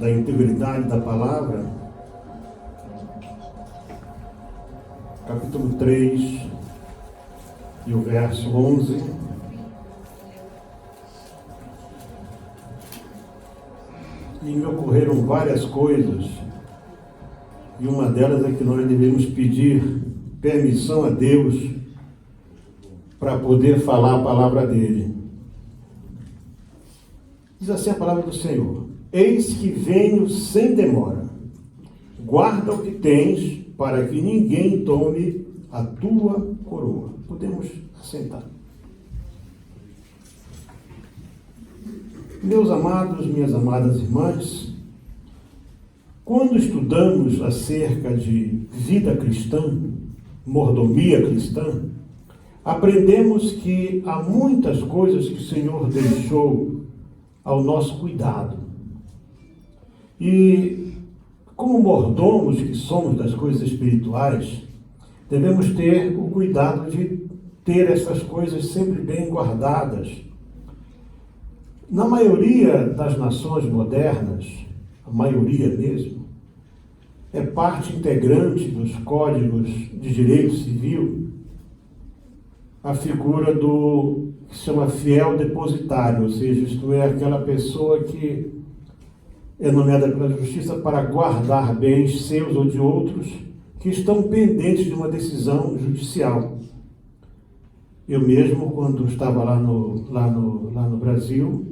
da integridade da palavra, capítulo 3 e o verso 11. E me ocorreram várias coisas, e uma delas é que nós devemos pedir permissão a Deus para poder falar a palavra dele. Diz assim a palavra do Senhor: eis que venho sem demora, guarda o que tens, para que ninguém tome a tua coroa. Podemos assentar. Meus amados, minhas amadas irmãs, quando estudamos acerca de vida cristã, mordomia cristã, aprendemos que há muitas coisas que o Senhor deixou ao nosso cuidado. E como mordomos que somos das coisas espirituais, devemos ter o cuidado de ter essas coisas sempre bem guardadas. Na maioria das nações modernas, a maioria mesmo, é parte integrante dos códigos de direito civil a figura do que se chama fiel depositário, ou seja, isto é, aquela pessoa que é nomeada pela justiça para guardar bens seus ou de outros que estão pendentes de uma decisão judicial. Eu mesmo, quando estava lá no Brasil,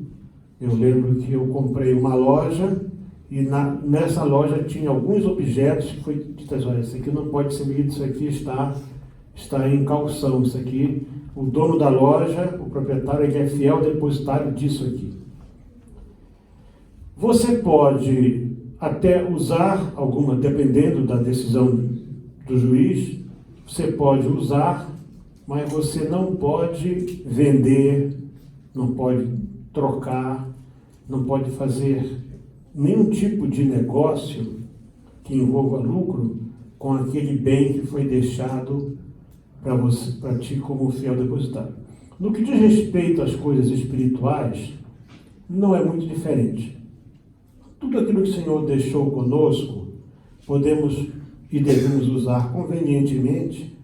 eu lembro que eu comprei uma loja e nessa loja tinha alguns objetos que foi dito: olha, isso aqui não pode ser vendido, isso aqui está em caução, isso aqui, o dono da loja, o proprietário, ele é fiel depositário disso aqui. Você pode até usar alguma, dependendo da decisão do juiz, você pode usar, mas você não pode vender, não pode trocar, não pode fazer nenhum tipo de negócio que envolva lucro com aquele bem que foi deixado para ti como fiel depositário. No que diz respeito às coisas espirituais, não é muito diferente. Tudo aquilo que o Senhor deixou conosco, podemos e devemos usar convenientemente,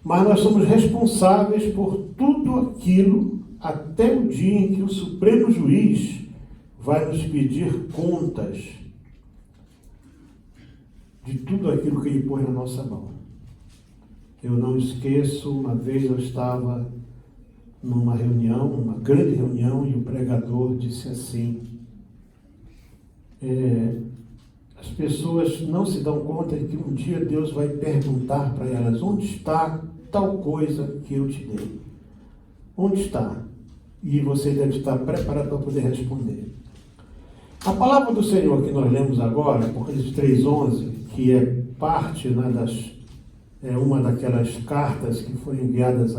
mas nós somos responsáveis por tudo aquilo até o dia em que o Supremo Juiz vai nos pedir contas de tudo aquilo que Ele põe na nossa mão. Eu não esqueço, uma vez eu estava numa reunião, uma grande reunião, e o pregador disse assim: as pessoas não se dão conta de que um dia Deus vai perguntar para elas: onde está tal coisa que eu te dei? Onde está? E você deve estar preparado para poder responder. A palavra do Senhor que nós lemos agora, Apocalipse 3:11, que é parte, uma daquelas cartas que foram enviadas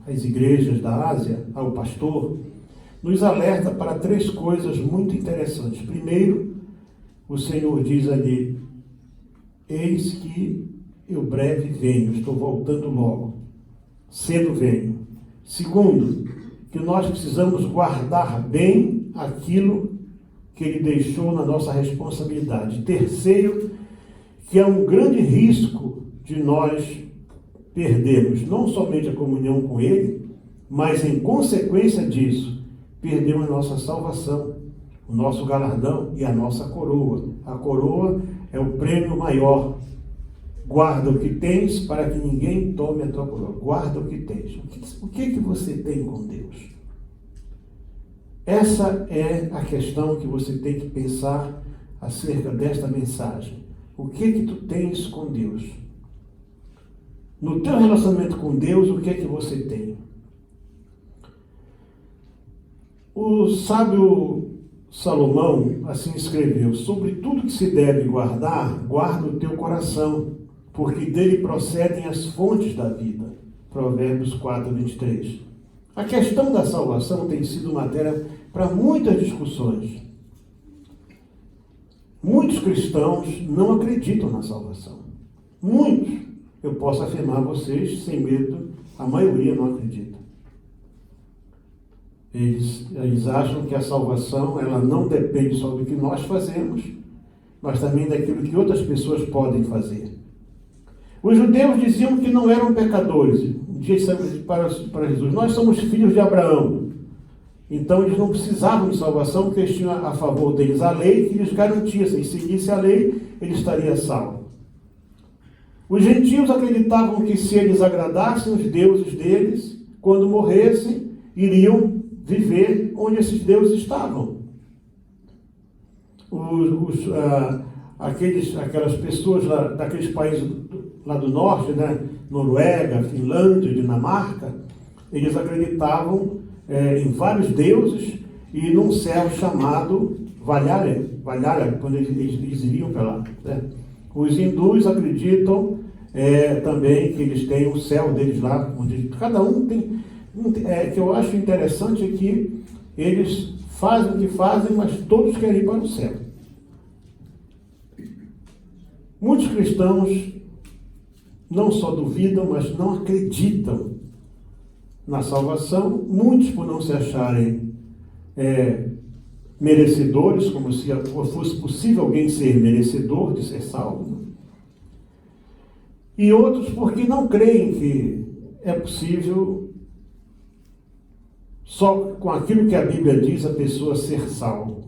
às igrejas da Ásia, ao pastor, nos alerta para três coisas muito interessantes. Primeiro, o Senhor diz ali: eis que eu breve venho, estou voltando logo, cedo venho. Segundo, que nós precisamos guardar bem aquilo que Ele deixou na nossa responsabilidade. Terceiro, que há um grande risco de nós perdermos não somente a comunhão com Ele, mas em consequência disso, perdemos a nossa salvação, o nosso galardão e a nossa coroa. A coroa é o prêmio maior. Guarda o que tens para que ninguém tome a tua coroa. Guarda o que tens. O que você tem com Deus? Essa é a questão que você tem que pensar acerca desta mensagem. O que tu tens com Deus? No teu relacionamento com Deus, o que você tem? O sábio Salomão assim escreveu: sobre tudo que se deve guardar, guarda o teu coração, porque dele procedem as fontes da vida. Provérbios 4:23. A questão da salvação tem sido matéria para muitas discussões. Muitos cristãos não acreditam na salvação. Muitos. Eu posso afirmar a vocês, sem medo, a maioria não acredita. Eles acham que a salvação ela não depende só do que nós fazemos, mas também daquilo que outras pessoas podem fazer. Os judeus diziam que não eram pecadores. Um dia para Jesus, nós somos filhos de Abraão. Então eles não precisavam de salvação, porque eles tinham a favor deles a lei, que lhes garantia, se eles seguissem a lei, ele estaria salvo. Os gentios acreditavam que se eles agradassem os deuses deles, quando morressem, iriam viver onde esses deuses estavam. Aquelas pessoas daqueles países lá do norte, né? Noruega, Finlândia, Dinamarca, eles acreditavam em vários deuses e num céu chamado Valhalla, quando eles iriam para lá. Né? Os hindus acreditam também que eles têm o céu deles lá, onde cada um tem. Que eu acho interessante é que eles fazem o que fazem, mas todos querem ir para o céu. Muitos cristãos não só duvidam, mas não acreditam na salvação, muitos por não se acharem merecedores, como se fosse possível alguém ser merecedor de ser salvo, e outros porque não creem que é possível, só com aquilo que a Bíblia diz, a pessoa ser salvo.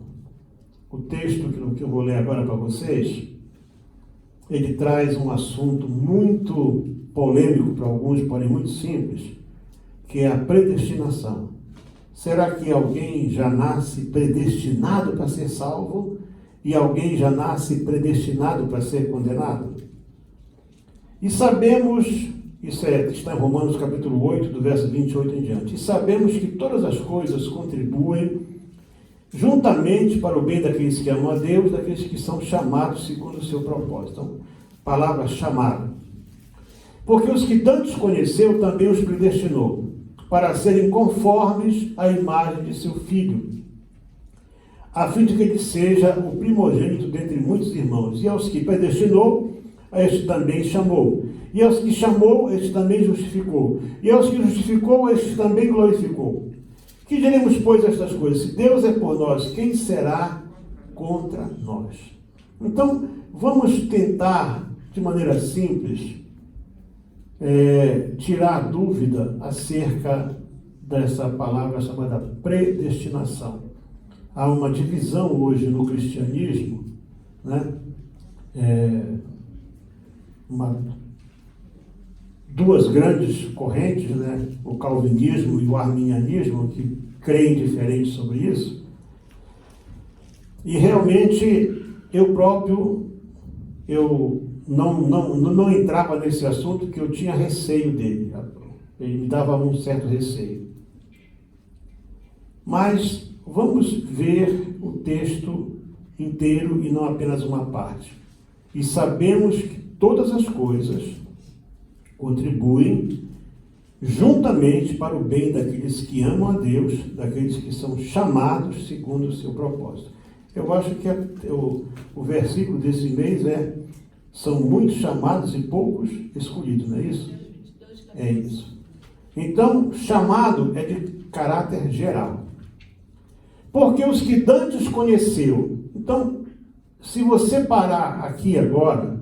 O texto que eu vou ler agora para vocês, ele traz um assunto muito polêmico para alguns, porém muito simples, que é a predestinação. Será que alguém já nasce predestinado para ser salvo e alguém já nasce predestinado para ser condenado? E sabemos, isso está em Romanos capítulo 8, do verso 28 em diante, e sabemos que todas as coisas contribuem juntamente para o bem daqueles que amam a Deus, daqueles que são chamados segundo o seu propósito. Então, palavra chamado. Porque os que tantos conheceu, também os predestinou, para serem conformes à imagem de seu Filho, a fim de que ele seja o primogênito dentre muitos irmãos. E aos que predestinou, a este também chamou. E aos que chamou, este também justificou. E aos que justificou, este também glorificou. Que diremos, pois, estas coisas? Se Deus é por nós, quem será contra nós? Então, vamos tentar, de maneira simples, tirar dúvida acerca dessa palavra chamada predestinação. Há uma divisão hoje no cristianismo, né? Duas grandes correntes, né? O calvinismo e o arminianismo, que creem diferente sobre isso. E realmente, eu próprio, não entrava nesse assunto, porque eu tinha receio dele. Ele me dava um certo receio. Mas vamos ver o texto inteiro e não apenas uma parte. E sabemos que todas as coisas contribuem juntamente para o bem daqueles que amam a Deus, daqueles que são chamados segundo o seu propósito. Eu acho que o versículo desse mês são muitos chamados e poucos escolhidos, não é isso? É isso. Então, chamado é de caráter geral. Porque os que dantes conheceu. Então, se você parar aqui agora,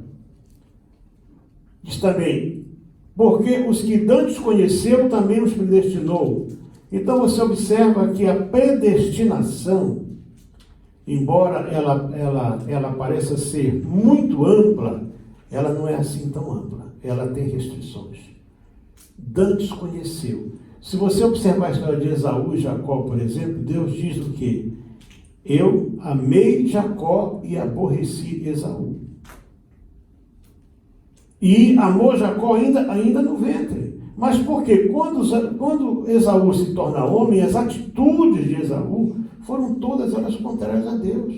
diz também, porque os que dantes conheceu também os predestinou. Então você observa que a predestinação, embora ela pareça ser muito ampla, ela não é assim tão ampla. Ela tem restrições. Dantes conheceu. Se você observar a história de Esaú e Jacó, por exemplo, Deus diz o quê? Eu amei Jacó e aborreci Esaú. E amou Jacó ainda no ventre. Mas por quê? Quando Esaú se torna homem, as atitudes de Esaú foram todas elas contrárias a Deus.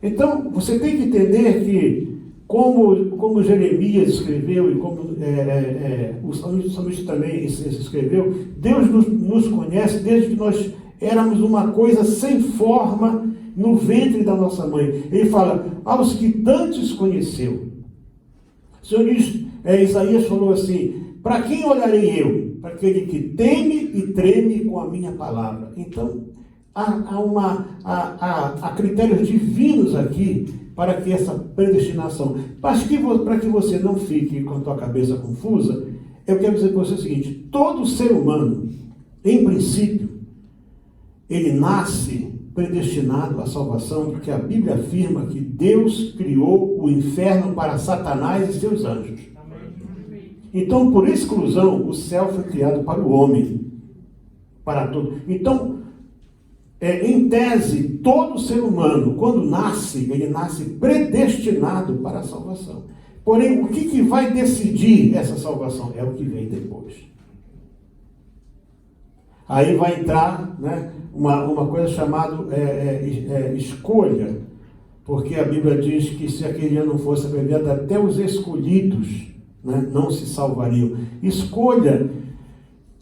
Então, você tem que entender que, como Jeremias escreveu e como o salmista também escreveu, Deus nos conhece desde que nós éramos uma coisa sem forma no ventre da nossa mãe. Ele fala, aos que dantes conheceu. O Senhor diz, Isaías falou assim, para quem olharei eu? Para aquele que teme sabe e treme com a minha palavra. Então, há critérios divinos aqui para que essa predestinação, para que você não fique com a tua cabeça confusa, eu quero dizer para você o seguinte: todo ser humano, em princípio, ele nasce predestinado à salvação, porque a Bíblia afirma que Deus criou o inferno para Satanás e seus anjos. Então, por exclusão, o céu foi criado para o homem, para todo. Então, em tese, todo ser humano, quando nasce, ele nasce predestinado para a salvação. Porém, o que vai decidir essa salvação? É o que vem depois. Aí vai entrar, né, uma coisa chamada escolha, porque a Bíblia diz que se aquele ano não fosse abreviado, até os escolhidos, né, não se salvariam. Escolha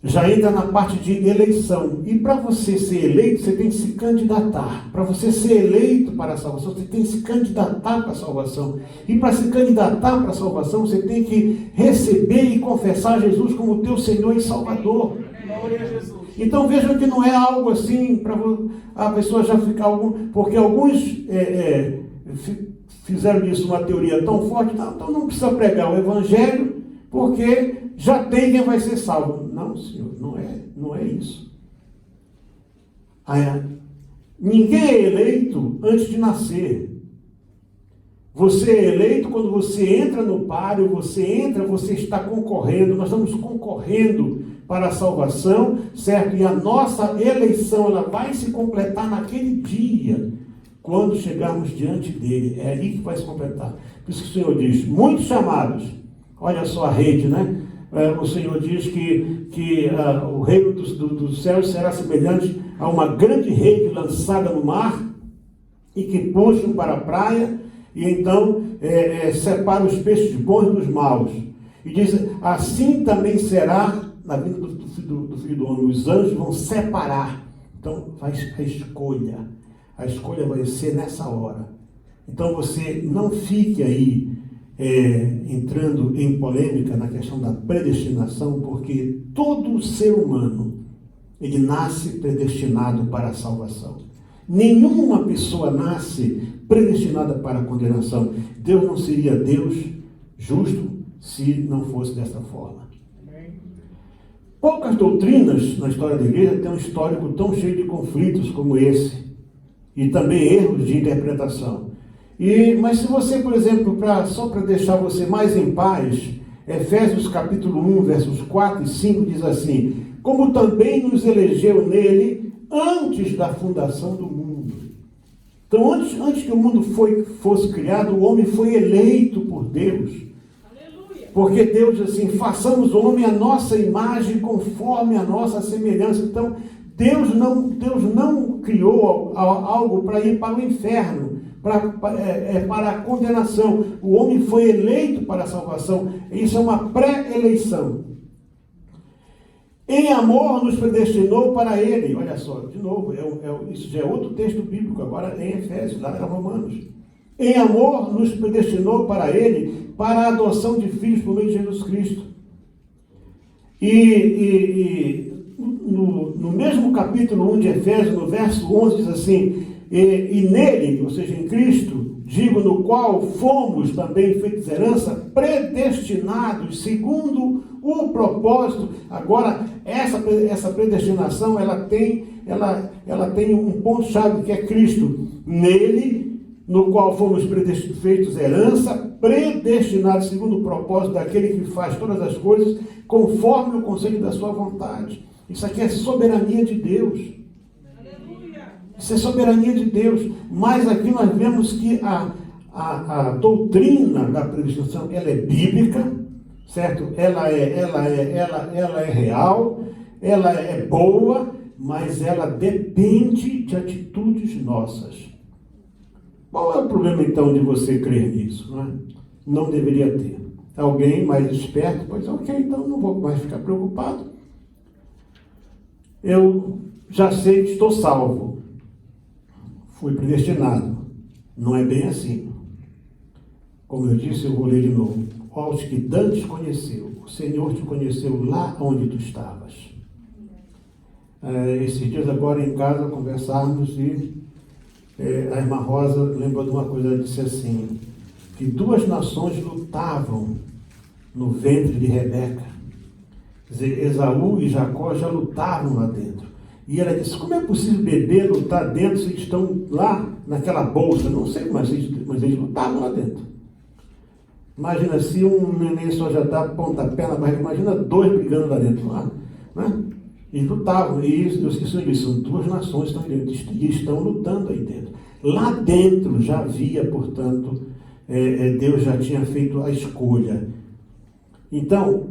já entra na parte de eleição. E para você ser eleito, você tem que se candidatar. Para você ser eleito para a salvação, você tem que se candidatar para a salvação. E para se candidatar para a salvação, você tem que receber e confessar Jesus como teu Senhor e Salvador. Glória a Jesus. Então vejam que não é algo assim para a pessoa já ficar porque alguns fizeram disso uma teoria tão forte, então não precisa pregar o evangelho, porque já tem quem vai ser salvo. Não, senhor, não é isso. Ninguém é eleito antes de nascer. Você é eleito quando você entra no páreo, você está concorrendo, nós estamos concorrendo para a salvação, certo? E a nossa eleição, ela vai se completar naquele dia, quando chegarmos diante dele. É aí que vai se completar. Por isso que o Senhor diz: muitos chamados. Olha só a rede, né? O Senhor diz que o reino dos céus será semelhante a uma grande rede lançada no mar e que puxam para a praia e então separa os peixes bons dos maus. E diz: assim também será na vida do Filho do Homem. Os anjos vão separar. Então faz a escolha. A escolha vai ser nessa hora. Então você não fique aí entrando em polêmica na questão da predestinação, porque todo ser humano, ele nasce predestinado para a salvação. Nenhuma pessoa nasce predestinada para a condenação. Deus não seria Deus justo se não fosse dessa forma. Poucas doutrinas na história da igreja têm um histórico tão cheio de conflitos como esse, e também erros de interpretação. Mas se você, por exemplo, só para deixar você mais em paz, Efésios capítulo 1, versos 4 e 5 diz assim: como também nos elegeu nele antes da fundação do mundo. Então, antes que o mundo fosse criado, o homem foi eleito por Deus. Aleluia. Porque Deus diz assim: façamos o homem à nossa imagem, conforme a nossa semelhança. Então, Deus não criou algo para ir para o inferno, para a condenação. O homem foi eleito para a salvação. Isso é uma pré-eleição. Em amor nos predestinou para ele. Olha só, de novo, isso já é outro texto bíblico, agora em Efésios, lá era Romanos. Em amor nos predestinou para ele, para a adoção de filhos por meio de Jesus Cristo. No mesmo capítulo 1 de Efésios, no verso 11, diz assim: e nele, ou seja, em Cristo, digo, no qual fomos também feitos herança, predestinados segundo o propósito. Agora, essa predestinação, ela tem um ponto-chave, que é Cristo. Nele, no qual fomos feitos herança, predestinados segundo o propósito daquele que faz todas as coisas, conforme o conselho da sua vontade. Isso aqui é soberania de Deus. Isso é soberania de Deus. Mas aqui nós vemos que a doutrina da predestinação, ela é bíblica, certo? Ela é real, ela é boa, mas ela depende de atitudes nossas. Qual é o problema então de você crer nisso? Não é? Não deveria ter. Alguém mais esperto pode dizer: ok, então não vou mais ficar preocupado. Eu já sei que estou salvo. Fui predestinado. Não é bem assim. Como eu disse, eu vou ler de novo. Aos que dantes conheceu, o Senhor te conheceu lá onde tu estavas. esses dias agora em casa conversarmos e a irmã Rosa lembrou de uma coisa, ela disse assim, que 2 nações lutavam no ventre de Rebeca. Quer dizer, Esaú e Jacó já lutavam lá dentro. E ela disse, como é possível bebê lutar dentro se eles estão lá naquela bolsa? Não sei, mas eles lutavam lá dentro. Imagina se um neném só já dá pontapé na barriga, imagina 2 brigando lá dentro, lá, né? E lutavam, e eu esqueci disso, são 2 nações que estão dentro, e estão lutando aí dentro. Lá dentro já havia, portanto, Deus já tinha feito a escolha. Então,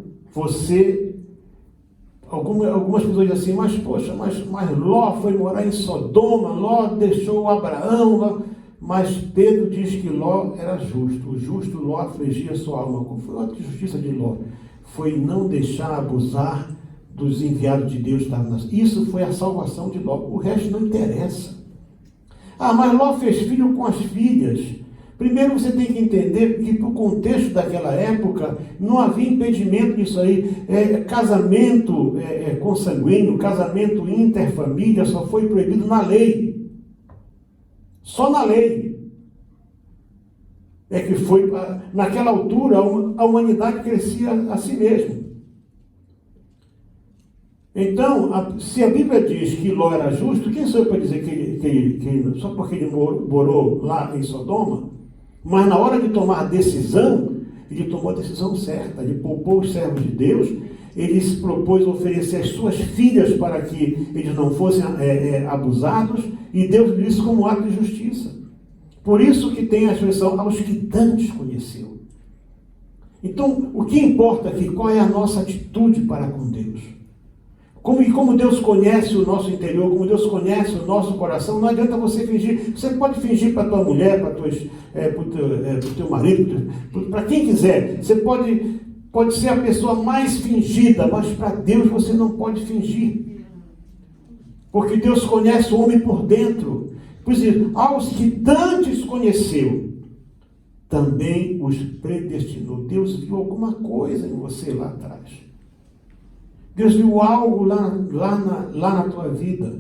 algumas pessoas dizem assim, mas poxa, mas Ló foi morar em Sodoma, Ló deixou Abraão, mas Pedro diz que Ló era justo. O justo Ló afligia sua alma. Qual foi a justiça de Ló? Foi não deixar abusar dos enviados de Deus. Isso foi a salvação de Ló. O resto não interessa. Mas Ló fez filho com as filhas. Primeiro você tem que entender que, para o contexto daquela época, não havia impedimento nisso aí. Casamento consanguíneo, casamento interfamília, só foi proibido na lei. Só na lei. Que foi, naquela altura, a humanidade crescia a si mesma. Então, se a Bíblia diz que Ló era justo, quem sou eu para dizer que só porque ele morou lá em Sodoma? Mas na hora de tomar a decisão, ele tomou a decisão certa, ele poupou os servos de Deus, ele se propôs oferecer as suas filhas para que eles não fossem abusados, e Deus disse como ato de justiça. Por isso que tem a expressão, aos que tantos conheceu. Então, o que importa aqui, qual é a nossa atitude para com Deus? Como Deus conhece o nosso interior, como Deus conhece o nosso coração, não adianta você fingir. Você pode fingir para tua mulher, para o teu marido, para quem quiser. Você pode ser a pessoa mais fingida, mas para Deus você não pode fingir. Porque Deus conhece o homem por dentro. Por isso, aos que dantes conheceu, também os predestinou. Deus viu alguma coisa em você lá atrás. Deus viu algo lá na tua vida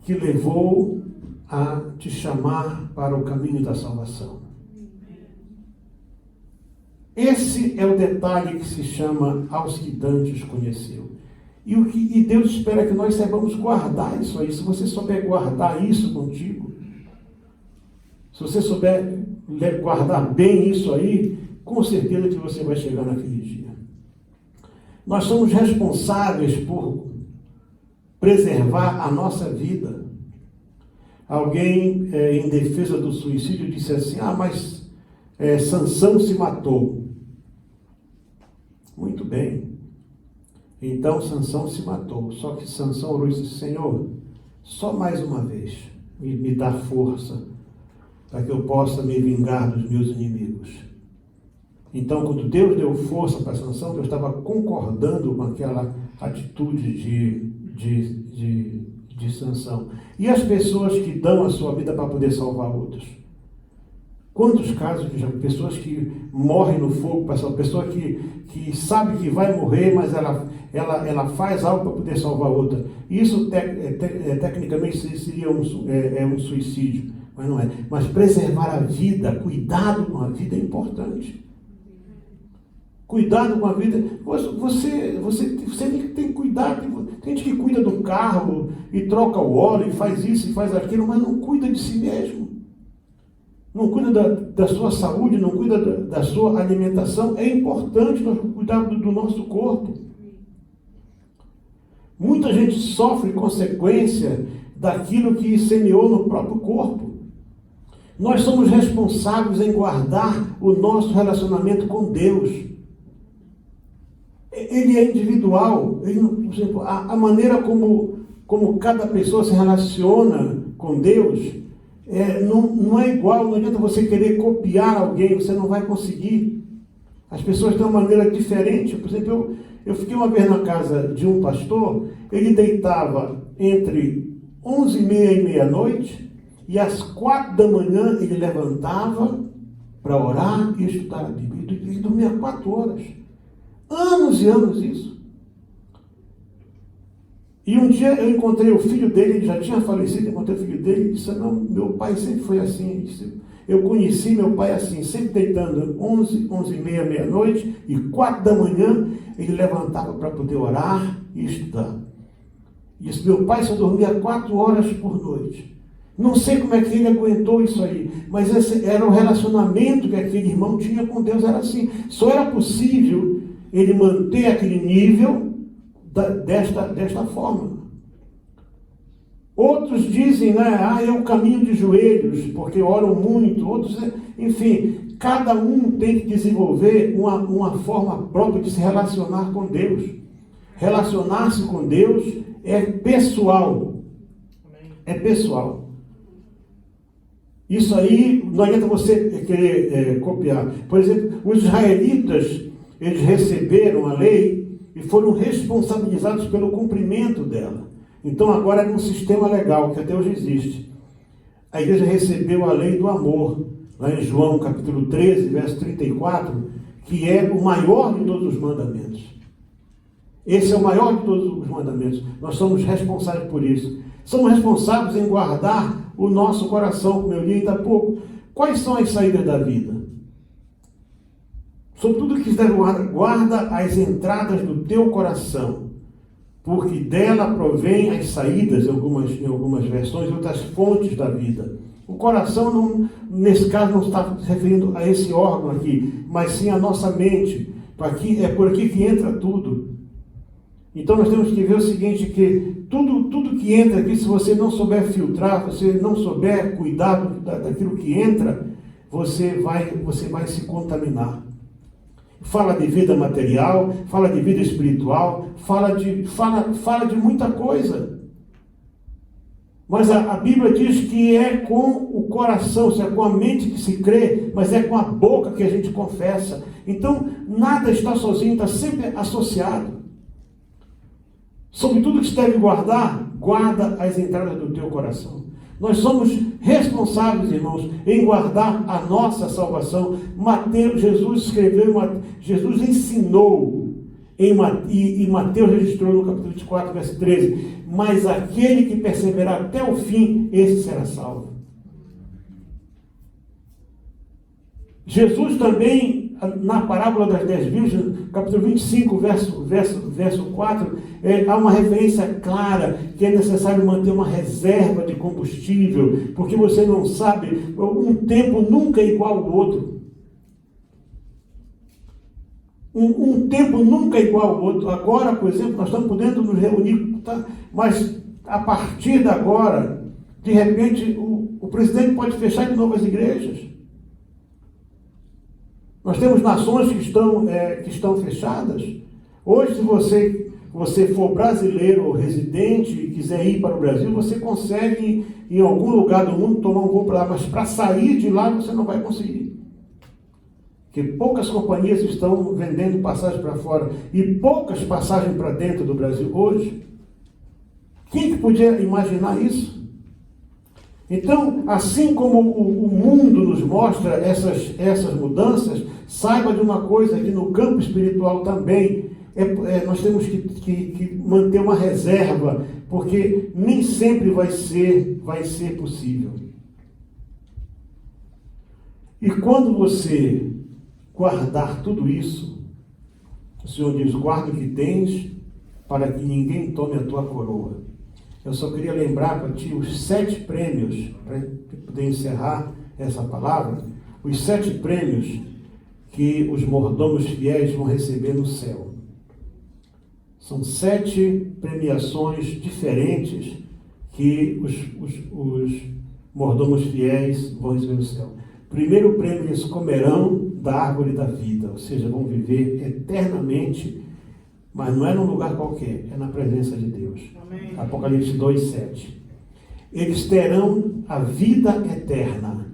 que levou a te chamar para o caminho da salvação. Esse é o detalhe que se chama aos que dantes conheceu. E Deus espera que nós saibamos guardar isso aí. Se você souber guardar isso contigo, se você souber guardar bem isso aí, com certeza que você vai chegar naquele dia. Nós somos responsáveis por preservar a nossa vida. Alguém, em defesa do suicídio, disse assim, mas Sansão se matou. Muito bem. Então Sansão se matou. Só que Sansão orou e disse, Senhor, só mais uma vez, me dá força para que eu possa me vingar dos meus inimigos. Então, quando Deus deu força para Sansão, Deus estava concordando com aquela atitude de Sansão. E as pessoas que dão a sua vida para poder salvar outros? Quantos casos de pessoas que morrem no fogo, pessoa que sabe que vai morrer, mas ela faz algo para poder salvar outra. Isso tecnicamente seria um suicídio, mas não é. Mas preservar a vida, cuidado com a vida é importante. Cuidado com a vida. Você tem que cuidar. Tem gente que cuida do carro e troca o óleo e faz isso e faz aquilo, mas não cuida de si mesmo. Não cuida da sua saúde, não cuida da sua alimentação. É importante nós cuidarmos do nosso corpo. Muita gente sofre consequência daquilo que semeou no próprio corpo. Nós somos responsáveis em guardar o nosso relacionamento com Deus. Ele é individual. Por exemplo, a maneira como cada pessoa se relaciona com Deus não é igual. Não adianta você querer copiar alguém, você não vai conseguir. As pessoas têm uma maneira diferente. Por exemplo, eu fiquei uma vez na casa de um pastor, ele deitava entre 11h30 e meia-noite, e às 4 da manhã ele levantava para orar e estudar a Bíblia. Ele dormia 4 horas. Anos e anos isso. E um dia eu encontrei o filho dele, ele já tinha falecido, encontrei o filho dele e disse, não, meu pai sempre foi assim. Eu conheci meu pai assim, sempre deitando 11, 11h30, meia-noite, e 4 da manhã ele levantava para poder orar e estudar. E disse, meu pai só dormia 4 horas por noite. Não sei como é que ele aguentou isso aí, mas esse era o relacionamento que aquele irmão tinha com Deus, era assim. Só era possível ele manter aquele nível desta forma. Outros dizem, né, é o caminho de joelhos, porque oram muito. Outros, enfim, cada um tem que desenvolver uma forma própria de se relacionar com Deus. Relacionar-se com Deus é pessoal. É pessoal. Isso aí, não adianta você querer copiar. Por exemplo, os israelitas, eles receberam a lei e foram responsabilizados pelo cumprimento dela. Então agora é um sistema legal, que até hoje existe. A igreja recebeu a lei do amor, lá em João capítulo 13, verso 34, que é o maior de todos os mandamentos. Esse é o maior de todos os mandamentos. Nós somos responsáveis por isso. Somos responsáveis em guardar o nosso coração, como eu li ainda há pouco. Quais são as saídas da vida? Sobre tudo que quiser guarda as entradas do teu coração, porque dela provém as saídas, em algumas versões, outras fontes da vida. O coração, não, nesse caso, não está se referindo a esse órgão aqui, mas sim a nossa mente. É por aqui que entra tudo. Então nós temos que ver o seguinte, que tudo que entra aqui, se você não souber filtrar, você não souber cuidar daquilo que entra, você vai se contaminar. Fala de vida material, fala de vida espiritual, fala de muita coisa. Mas a Bíblia diz que é com o coração, é com a mente que se crê, mas é com a boca que a gente confessa. Então, nada está sozinho, está sempre associado. Sobre tudo que se deve guardar, guarda as entradas do teu coração. Nós somos responsáveis, irmãos, em guardar a nossa salvação. Jesus ensinou, e Mateus registrou no capítulo 24, verso 13, mas aquele que perseverar até o fim, esse será salvo. Jesus também, na parábola das 10 virgens, capítulo 25, verso 4, há uma referência clara que é necessário manter uma reserva de combustível, porque você não sabe, um tempo nunca é igual ao outro. Um tempo nunca é igual ao outro. Agora, por exemplo, nós estamos podendo nos reunir, tá? Mas a partir de agora, de repente, o presidente pode fechar de novo as igrejas. Nós temos nações que estão fechadas. Hoje, se você for brasileiro ou residente e quiser ir para o Brasil, você consegue, em algum lugar do mundo, tomar um voo para lá, mas para sair de lá você não vai conseguir. Porque poucas companhias estão vendendo passagens para fora e poucas passagens para dentro do Brasil hoje. Quem que podia imaginar isso? Então, assim como o mundo nos mostra essas mudanças, saiba de uma coisa, que no campo espiritual também, nós temos que manter uma reserva, porque nem sempre vai ser possível. E quando você guardar tudo isso, o Senhor diz, guarda o que tens, para que ninguém tome a tua coroa. Eu só queria lembrar para ti os 7 prêmios, para poder encerrar essa palavra, os 7 prêmios que os mordomos fiéis vão receber no céu. São 7 premiações diferentes que os mordomos fiéis vão receber no céu. Primeiro prêmio, eles comerão da árvore da vida, ou seja, vão viver eternamente, mas não é num lugar qualquer, é na presença de Deus. Amém. Apocalipse 2:7. Eles terão a vida eterna.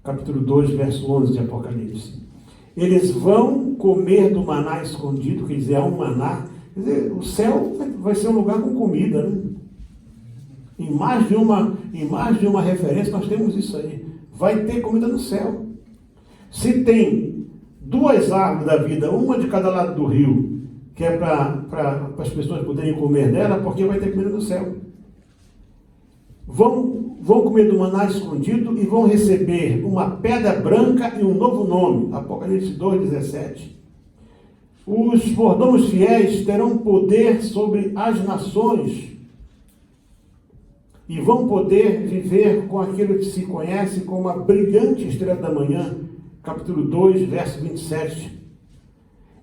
Capítulo 2, verso 11 de Apocalipse. Eles vão comer do maná escondido, quer dizer, há um maná. Quer dizer, o céu vai ser um lugar com comida, né? Em mais de uma referência nós temos isso aí. Vai ter comida no céu. Se tem 2 árvores da vida, uma de cada lado do rio, que é para as pessoas poderem comer dela, porque vai ter comida no céu. Vão comer do maná escondido e vão receber uma pedra branca e um novo nome. Apocalipse 2:17. Os mordomos fiéis terão poder sobre as nações e vão poder viver com aquilo que se conhece como a brilhante estrela da manhã, capítulo 2, verso 27.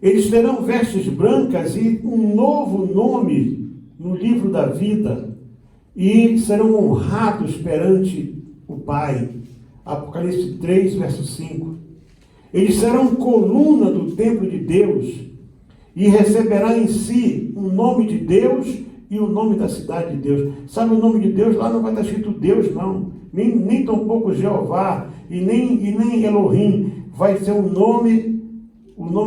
Eles terão vestes brancas e um novo nome no livro da vida e serão honrados perante o Pai. Apocalipse 3, verso 5. Eles serão coluna do templo de Deus e receberá em si o nome de Deus e o nome da cidade de Deus. Sabe o nome de Deus? Lá não vai estar escrito Deus, não. Nem tampouco Jeová e nem Elohim. Vai ser o nome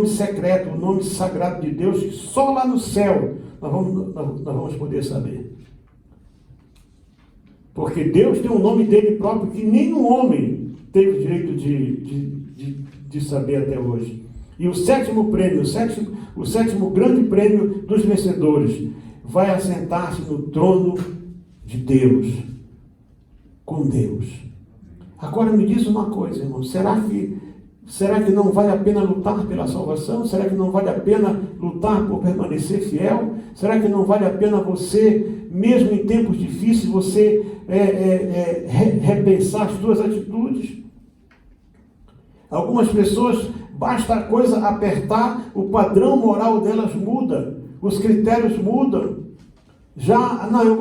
secreto, o nome sagrado de Deus, que só lá no céu nós vamos poder saber. Porque Deus tem um nome dele próprio que nenhum homem teve o direito de saber até hoje. E o sétimo prêmio, o sétimo grande prêmio dos vencedores, vai assentar-se no trono de Deus, com Deus. Agora me diz uma coisa, irmão, será que não vale a pena lutar pela salvação? Será que não vale a pena lutar por permanecer fiel? Será que não vale a pena você, mesmo em tempos difíceis, você repensar as suas atitudes? Algumas pessoas, basta a coisa apertar, o padrão moral delas muda, os critérios mudam.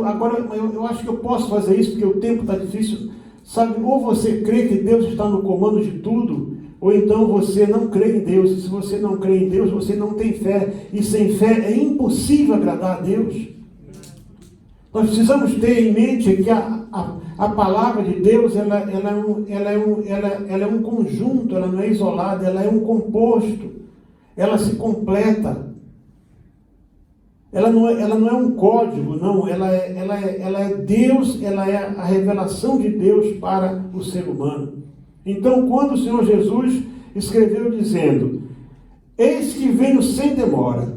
Agora eu acho que eu posso fazer isso porque o tempo está difícil. Sabe, ou você crê que Deus está no comando de tudo, ou então você não crê em Deus. E se você não crê em Deus, você não tem fé. E sem fé é impossível agradar a Deus. Nós precisamos ter em mente que a palavra de Deus ela é um conjunto, ela não é isolada, ela é um composto, ela se completa. Ela não é um código, não, ela é Deus, ela é a revelação de Deus para o ser humano. Então, quando o Senhor Jesus escreveu dizendo: eis que venho sem demora,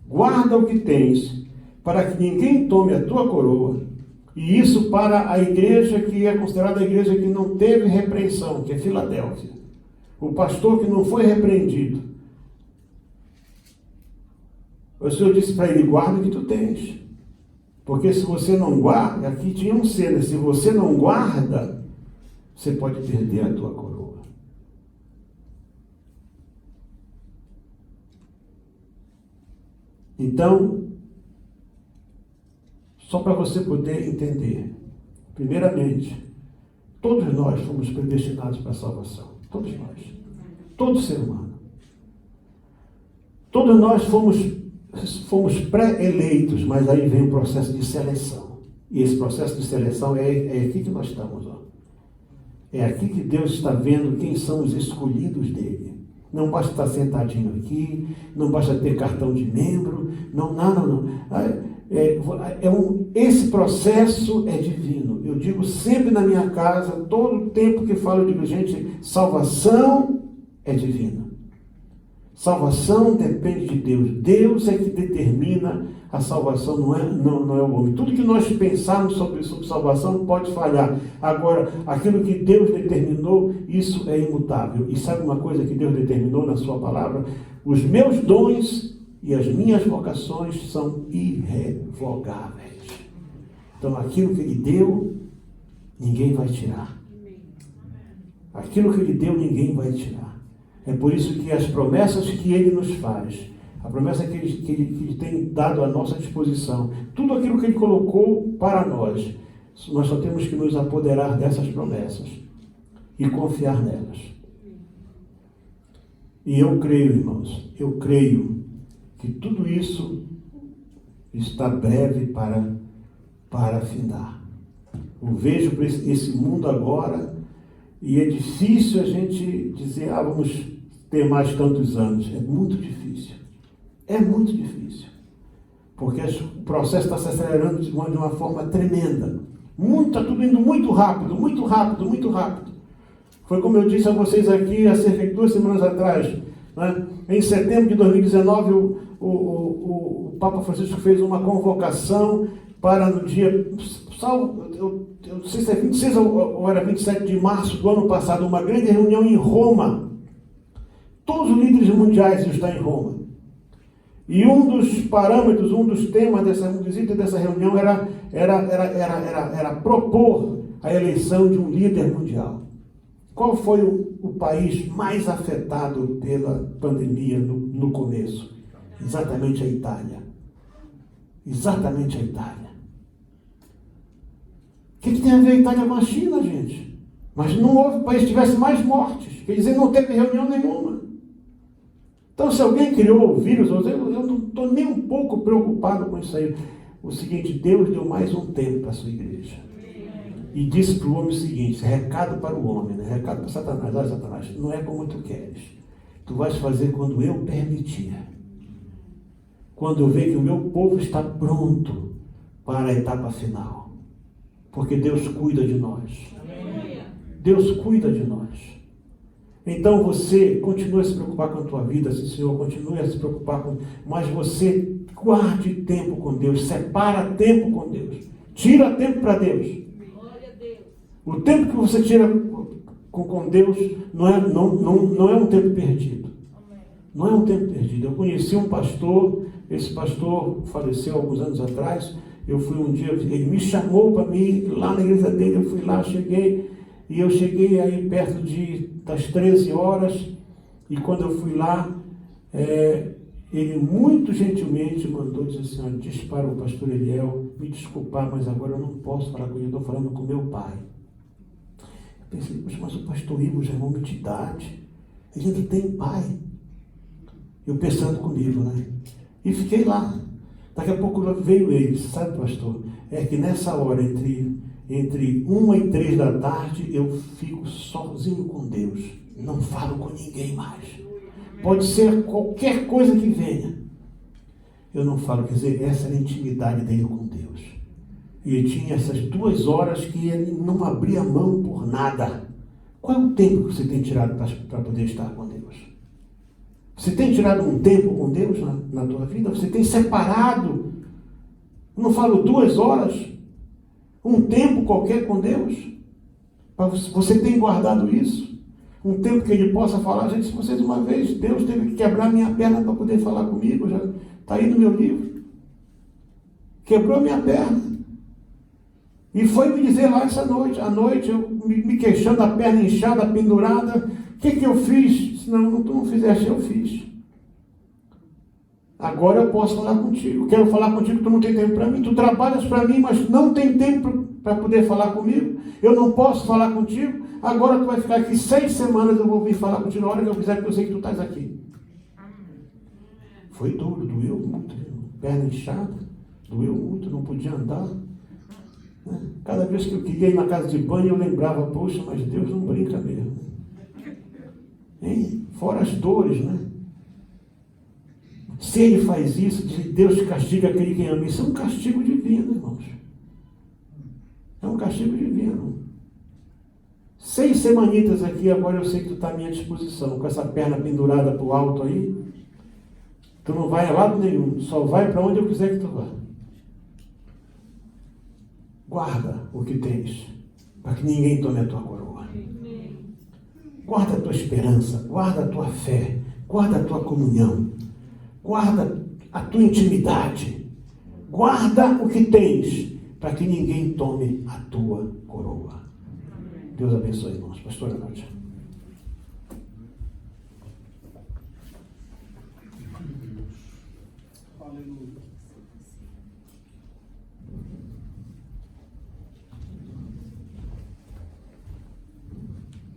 guarda o que tens, para que ninguém tome a tua coroa. E isso para a igreja que é considerada a igreja que não teve repreensão, que é Filadélfia. O pastor que não foi repreendido. O Senhor disse para ele: guarda o que tu tens. Porque se você não guarda, aqui tinha um selo, se você não guarda, você pode perder a tua coroa. Então, só para você poder entender, primeiramente, todos nós fomos predestinados para a salvação. Todos nós. Todo ser humano. Todos nós fomos pré-eleitos, mas aí vem o processo de seleção. E esse processo de seleção é aqui que nós estamos. Ó. É aqui que Deus está vendo quem são os escolhidos dele. Não basta estar sentadinho aqui, não basta ter cartão de membro, não. Esse processo é divino. Eu digo sempre na minha casa, todo o tempo que falo, eu digo, gente, salvação é divina. Salvação depende de Deus. Deus é que determina a salvação, não é o homem. Tudo que nós pensarmos sobre salvação pode falhar. Agora, aquilo que Deus determinou, isso é imutável. E sabe uma coisa que Deus determinou na sua palavra? Os meus dons e as minhas vocações são irrevogáveis. Então, aquilo que Ele deu, ninguém vai tirar. Aquilo que Ele deu, ninguém vai tirar. É por isso que as promessas que Ele nos faz, a promessa que ele tem dado à nossa disposição, tudo aquilo que Ele colocou para nós só temos que nos apoderar dessas promessas e confiar nelas. E eu creio, irmãos, eu creio que tudo isso está breve para findar. Eu vejo esse mundo agora e é difícil a gente dizer, vamos ter mais tantos anos. É muito difícil. É muito difícil. Porque o processo está se acelerando de uma forma tremenda. Está tudo indo muito rápido, muito rápido, muito rápido. Foi como eu disse a vocês aqui há cerca de 2 semanas atrás. Né? Em setembro de 2019, o Papa Francisco fez uma convocação para no dia, eu não sei se é 26 ou era 27 de março do ano passado, uma grande reunião em Roma. Todos os líderes mundiais estão em Roma. E um dos parâmetros, um dos temas dessa reunião era propor a eleição de um líder mundial. Qual foi o país mais afetado pela pandemia no começo? Exatamente a Itália. Exatamente a Itália. O que tem a ver a Itália com a China, gente? Mas não houve país que tivesse mais mortes. Quer dizer, não teve reunião nenhuma. Então, se alguém criou o vírus, eu não estou nem um pouco preocupado com isso aí. O seguinte, Deus deu mais um tempo para a sua igreja. E disse para o homem o seguinte, recado para o homem, né? Recado para Satanás. Olha, Satanás, não é como tu queres. Tu vais fazer quando eu permitir. Quando eu ver que o meu povo está pronto para a etapa final. Porque Deus cuida de nós. Deus cuida de nós. Então você continue a se preocupar com a tua vida, sim, Senhor, continue a se preocupar com... Mas você guarde tempo com Deus, separa tempo com Deus. Tira tempo para Deus. O tempo que você tira com Deus não é um tempo perdido. Não é um tempo perdido. Eu conheci um pastor, esse pastor faleceu alguns anos atrás. Eu fui um dia, ele me chamou para mim, lá na igreja dele, eu fui lá, cheguei aí perto das 13 horas, e quando eu fui lá, ele muito gentilmente mandou dizer assim, olha, disse para o pastor Eliel, me desculpar, mas agora eu não posso falar com ele, eu estou falando com meu pai. Eu pensei, mas o pastor Ivo já é uma entidade, ele ainda tem pai. Eu pensando comigo, né? E fiquei lá. Daqui a pouco veio ele, sabe, pastor? É que nessa hora, entre 1 e 3 da tarde, eu fico sozinho com Deus. Não falo com ninguém mais. Pode ser qualquer coisa que venha. Eu não falo, quer dizer, essa era a intimidade dele com Deus. E ele tinha essas 2 horas que ele não abria mão por nada. Qual é o tempo que você tem tirado para poder estar com Deus? Você tem tirado um tempo com Deus na tua vida? Você tem separado, não falo 2 horas, um tempo qualquer com Deus? Você tem guardado isso? Um tempo que Ele possa falar, gente, se vocês uma vez, Deus teve que quebrar minha perna para poder falar comigo, já está aí no meu livro. Quebrou minha perna. E foi me dizer lá essa noite, à noite, eu me queixando, a perna inchada, pendurada, o que eu fiz? Não, tu não fizeste, eu fiz. Agora eu posso falar contigo. Quero falar contigo, tu não tem tempo para mim. Tu trabalhas para mim, mas não tem tempo para poder falar comigo. Eu não posso falar contigo. Agora tu vai ficar aqui 6 semanas, eu vou vir falar contigo na hora que eu quiser, porque eu sei que tu estás aqui. Foi duro, doeu muito. Perna inchada, doeu muito, não podia andar. Cada vez que eu queria ir na casa de banho, eu lembrava, poxa, mas Deus não brinca mesmo. Hein? Fora as dores, né? Se Ele faz isso, Deus castiga aquele que ama. Isso é um castigo divino, irmãos. É um castigo divino. 6 semanitas aqui, agora eu sei que tu está à minha disposição, com essa perna pendurada para o alto aí. Tu não vai a lado nenhum, só vai para onde eu quiser que tu vá. Guarda o que tens, para que ninguém tome a tua coroa. Guarda a tua esperança, guarda a tua fé, guarda a tua comunhão, guarda a tua intimidade, guarda o que tens, para que ninguém tome a tua coroa. Deus abençoe, irmãos. Pastora Nádia. Aleluia.